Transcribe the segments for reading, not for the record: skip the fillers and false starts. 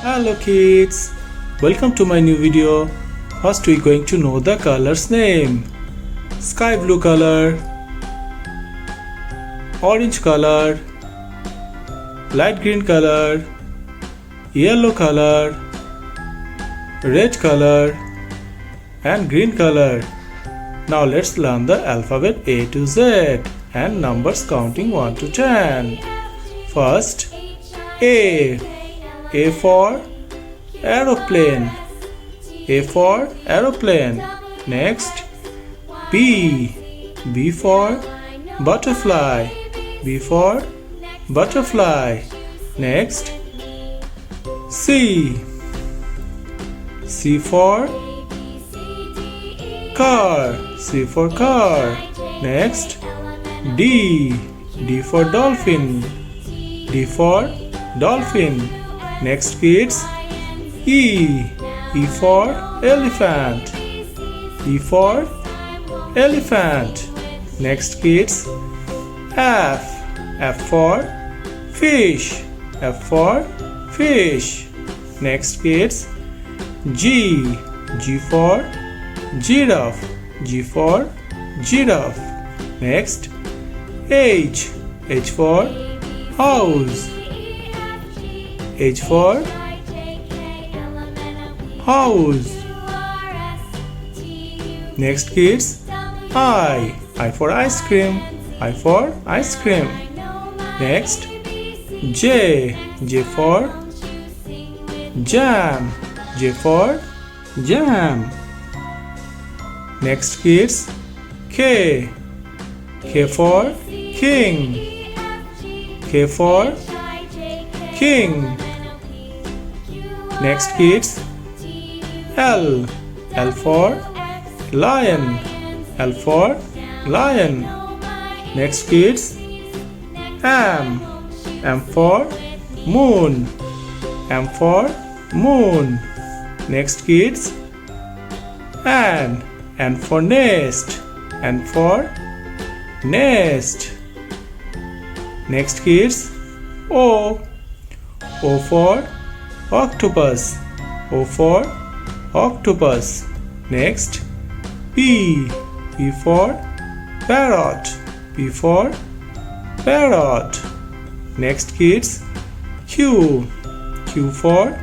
Hello kids, welcome to my new video. First we going to know the colors name. Sky blue color, orange color, light green color, yellow color, red color and green color. Now let's learn the alphabet A to Z and numbers counting 1 to 10. First A. A for aeroplane. A for aeroplane. Next B. B for butterfly. B for butterfly. Next C. C for car. C for car. Next D. D for dolphin. D for dolphin. Next kids E. E for elephant. E for elephant. Next kids F. F for fish. F for fish. Next kids G. G for giraffe. G for giraffe. Next H. H for house. H for house. Next kids I. I for ice cream. I for ice cream. Next J. J for jam. J for jam. Next kids K. K for king. K for king. Next kids L. L for lion. L for lion. Next kids M. M for moon. M for moon. Next kids N. N for nest. N for nest. Next kids O. O for octopus. O for octopus. Next P. P for parrot. P for parrot. Next kids Q. Q for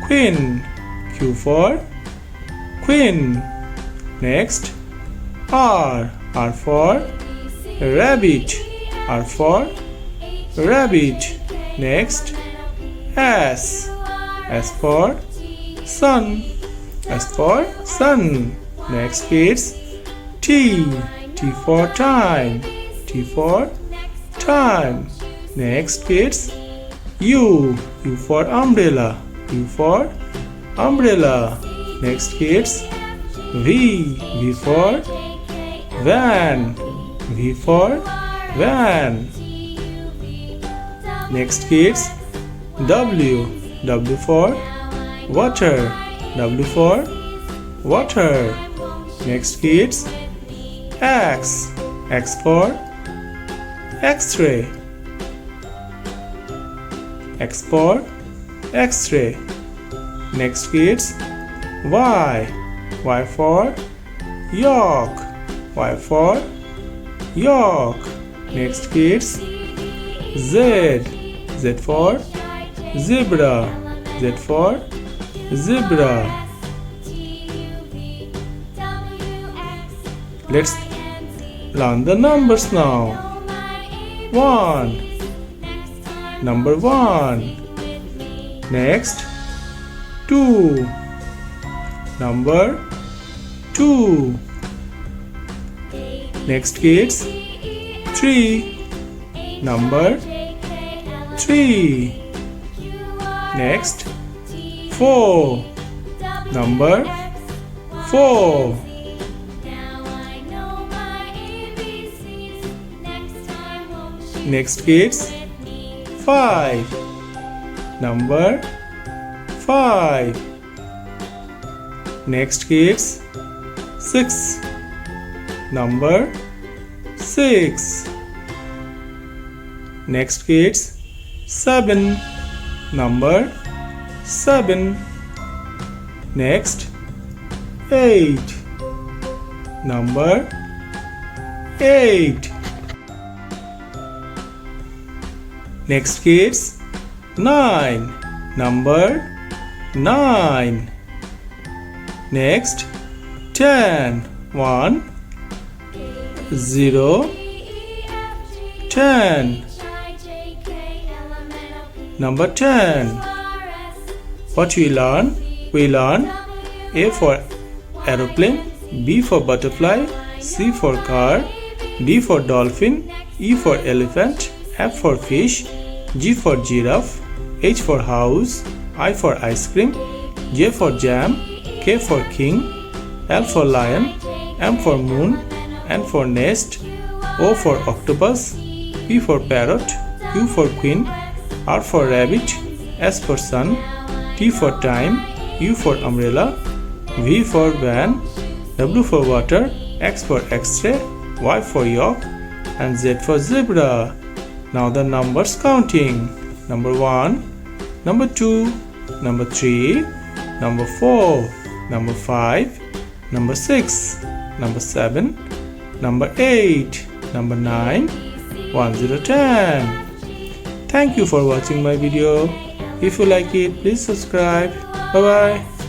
queen. Q for queen. Next R. R for rabbit. R for rabbit. Next S. S for sun. S for sun. Next kids T. T for time. T for time. Next kids U. U for umbrella. U for umbrella. Next kids V. V for van. V for van. Next kids W. W for water. W for water. Next kids X. X for X-ray. X for X-ray. Next kids Y. Y for York. Y for York. Next kids Z. Z for zebra. Z for zebra. Let's learn the numbers now. 1. Number 1. Next 2. Number 2. Next kids 3. Number 3. Next 4. Number 4. Next kids 5. Number 5. Next kids 6. Number 6. Next kids 7. Number 7. Next, 8. Number 8. Next kids, 9. Number 9. Next, 10. 1, 0, 10. Number 10. What we learn? We learn A for aeroplane, B for butterfly, C for car, D for dolphin, E for elephant, F for fish, G for giraffe, H for house, I for ice cream, J for jam, K for king, L for lion, M for moon, N for nest, O for octopus, P for parrot, Q for queen, R for rabbit, S for sun, T for time, U for umbrella, V for van, W for water, X for x-ray, Y for yak, and Z for zebra. Now the numbers counting. Number 1, number 2, number 3, number 4, number 5, number 6, number 7, number 8, number 9, 1, 0, 10. Thank you for watching my video. If you like it, please subscribe. Bye bye.